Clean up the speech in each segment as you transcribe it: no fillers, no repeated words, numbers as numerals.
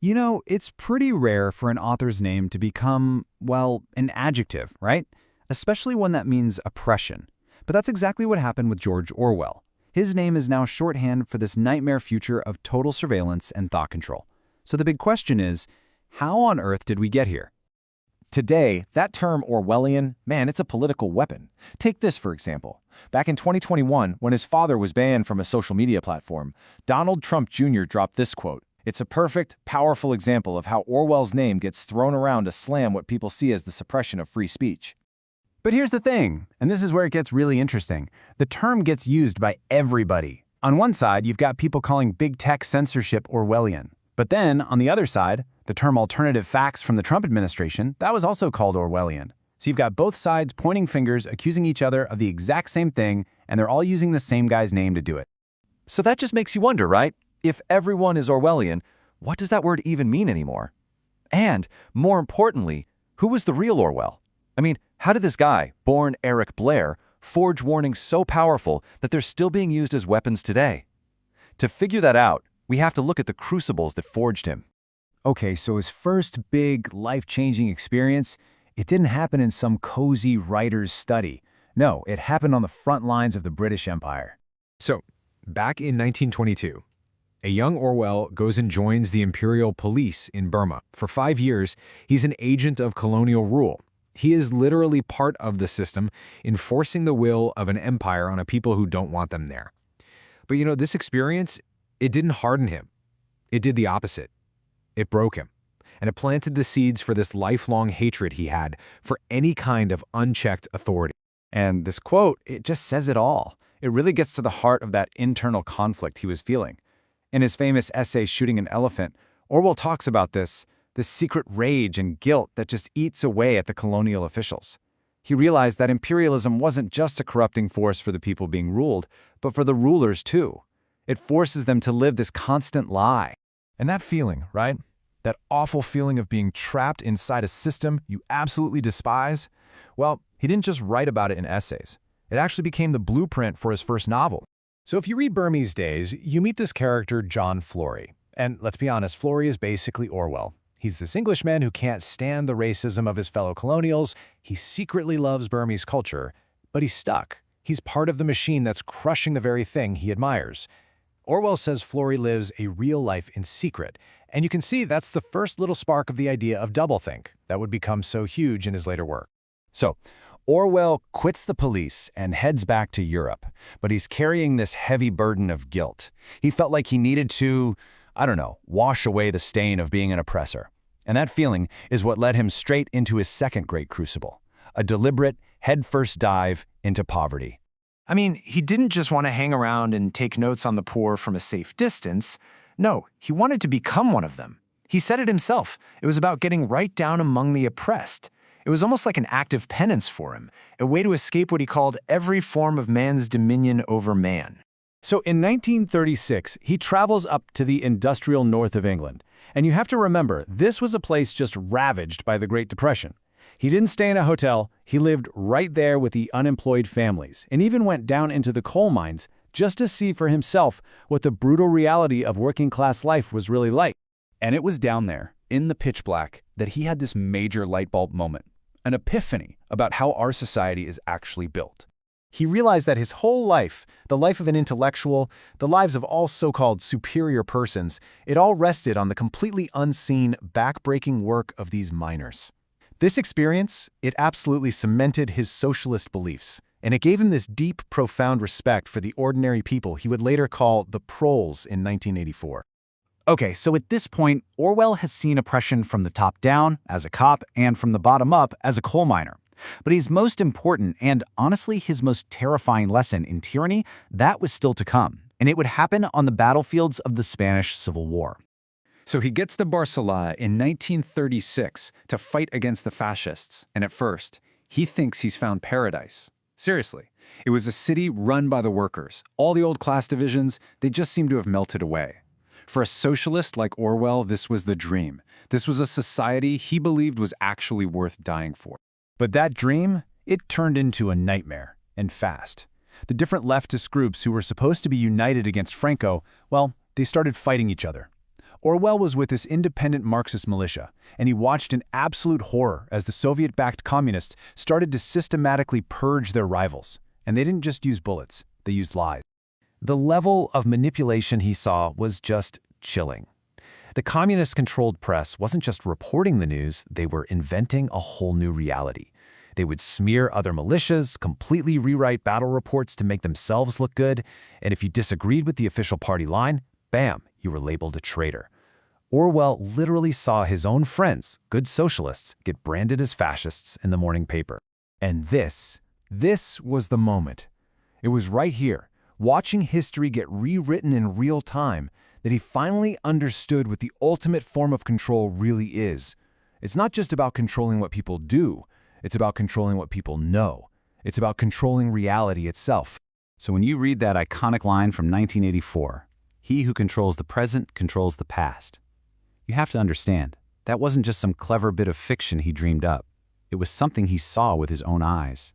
You know, it's pretty rare for an author's name to become, well, an adjective, right? Especially one that means oppression. But that's exactly what happened with George Orwell. His name is now shorthand for this nightmare future of total surveillance and thought control. So the big question is, how on earth did we get here? Today, that term Orwellian, man, it's a political weapon. Take this, for example. Back in 2021, when his father was banned from a social media platform, Donald Trump Jr. dropped this quote. It's a perfect, powerful example of how Orwell's name gets thrown around to slam what people see as the suppression of free speech. But here's the thing, and this is where it gets really interesting. The term gets used by everybody. On one side, you've got people calling big tech censorship Orwellian. But then, on the other side, the term alternative facts from the Trump administration, that was also called Orwellian. So you've got both sides pointing fingers, accusing each other of the exact same thing, and they're all using the same guy's name to do it. So that just makes you wonder, right? If everyone is Orwellian, what does that word even mean anymore? And, more importantly, who was the real Orwell? I mean, how did this guy, born Eric Blair, forge warnings so powerful that they're still being used as weapons today? To figure that out, we have to look at the crucibles that forged him. Okay, so his first big, life-changing experience, it didn't happen in some cozy writer's study. No, it happened on the front lines of the British Empire. So, back in 1922, a young Orwell goes and joins the imperial police in Burma. For 5 years, he's an agent of colonial rule. He is literally part of the system, enforcing the will of an empire on a people who don't want them there. But you know, this experience, it didn't harden him. It did the opposite. It broke him, and it planted the seeds for this lifelong hatred he had for any kind of unchecked authority. And this quote, it just says it all. It really gets to the heart of that internal conflict he was feeling. In his famous essay, Shooting an Elephant, Orwell talks about this secret rage and guilt that just eats away at the colonial officials. He realized that imperialism wasn't just a corrupting force for the people being ruled, but for the rulers too. It forces them to live this constant lie. And that feeling, right? That awful feeling of being trapped inside a system you absolutely despise? Well, he didn't just write about it in essays. It actually became the blueprint for his first novel. So if you read Burmese Days, you meet this character, John Flory. And let's be honest, Flory is basically Orwell. He's this Englishman who can't stand the racism of his fellow colonials. He secretly loves Burmese culture, but he's stuck. He's part of the machine that's crushing the very thing he admires. Orwell says Flory lives a real life in secret, and you can see that's the first little spark of the idea of doublethink that would become so huge in his later work. So, Orwell quits the police and heads back to Europe, but he's carrying this heavy burden of guilt. He felt like he needed to, wash away the stain of being an oppressor. And that feeling is what led him straight into his second great crucible, a deliberate, headfirst dive into poverty. I mean, he didn't just want to hang around and take notes on the poor from a safe distance. No, he wanted to become one of them. He said it himself. It was about getting right down among the oppressed. It was almost like an act of penance for him, a way to escape what he called every form of man's dominion over man. So in 1936, he travels up to the industrial north of England. And you have to remember, this was a place just ravaged by the Great Depression. He didn't stay in a hotel, he lived right there with the unemployed families, and even went down into the coal mines just to see for himself what the brutal reality of working-class life was really like. And it was down there, in the pitch black, that he had this major light bulb moment, an epiphany about how our society is actually built. He realized that his whole life, the life of an intellectual, the lives of all so-called superior persons, it all rested on the completely unseen, back-breaking work of these miners. This experience, it absolutely cemented his socialist beliefs, and it gave him this deep, profound respect for the ordinary people he would later call the proles in 1984. Okay, so at this point, Orwell has seen oppression from the top down, as a cop, and from the bottom up, as a coal miner. But his most important and, honestly, his most terrifying lesson in tyranny, that was still to come, and it would happen on the battlefields of the Spanish Civil War. So he gets to Barcelona in 1936 to fight against the fascists, and at first, he thinks he's found paradise. Seriously, it was a city run by the workers. All the old class divisions, they just seem to have melted away. For a socialist like Orwell, this was the dream. This was a society he believed was actually worth dying for. But that dream, it turned into a nightmare, and fast. The different leftist groups who were supposed to be united against Franco, well, they started fighting each other. Orwell was with this independent Marxist militia, and he watched in absolute horror as the Soviet-backed communists started to systematically purge their rivals. And they didn't just use bullets, they used lies. The level of manipulation he saw was just chilling. The communist-controlled press wasn't just reporting the news, they were inventing a whole new reality. They would smear other militias, completely rewrite battle reports to make themselves look good, and if you disagreed with the official party line, bam, you were labeled a traitor. Orwell literally saw his own friends, good socialists, get branded as fascists in the morning paper. And this was the moment. It was right here, watching history get rewritten in real time, that he finally understood what the ultimate form of control really is. It's not just about controlling what people do, it's about controlling what people know. It's about controlling reality itself. So when you read that iconic line from 1984, "He who controls the present controls the past," you have to understand, that wasn't just some clever bit of fiction he dreamed up. It was something he saw with his own eyes.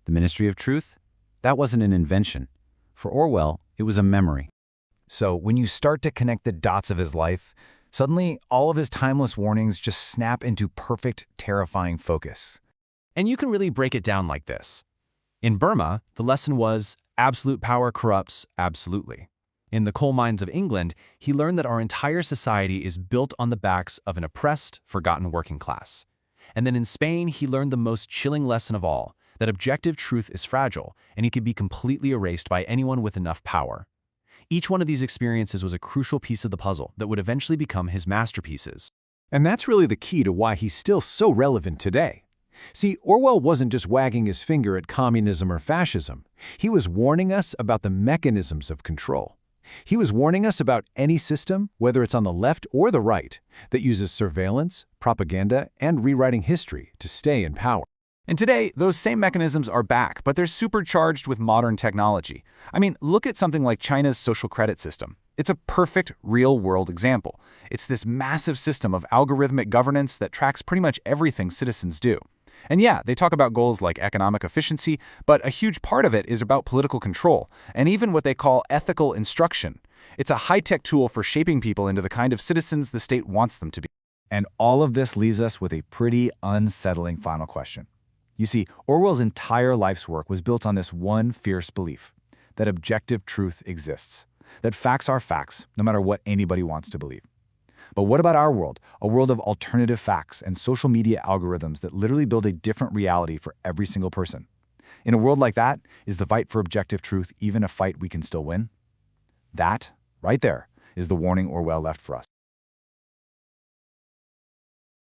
The Ministry of Truth? That wasn't an invention. For Orwell, it was a memory. So when you start to connect the dots of his life, suddenly all of his timeless warnings just snap into perfect, terrifying focus. And you can really break it down like this. In Burma, the lesson was absolute power corrupts absolutely. In the coal mines of England, he learned that our entire society is built on the backs of an oppressed, forgotten working class. And then in Spain, he learned the most chilling lesson of all, that objective truth is fragile and it can be completely erased by anyone with enough power. Each one of these experiences was a crucial piece of the puzzle that would eventually become his masterpieces. And that's really the key to why he's still so relevant today. See, Orwell wasn't just wagging his finger at communism or fascism. He was warning us about the mechanisms of control. He was warning us about any system, whether it's on the left or the right, that uses surveillance, propaganda, and rewriting history to stay in power. And today, those same mechanisms are back, but they're supercharged with modern technology. I mean, look at something like China's social credit system. It's a perfect, real-world example. It's this massive system of algorithmic governance that tracks pretty much everything citizens do. And yeah, they talk about goals like economic efficiency, but a huge part of it is about political control, and even what they call ethical instruction. It's a high-tech tool for shaping people into the kind of citizens the state wants them to be. And all of this leaves us with a pretty unsettling final question. You see, Orwell's entire life's work was built on this one fierce belief, that objective truth exists, that facts are facts, no matter what anybody wants to believe. But what about our world, a world of alternative facts and social media algorithms that literally build a different reality for every single person? In a world like that, is the fight for objective truth even a fight we can still win? That, right there, is the warning Orwell left for us.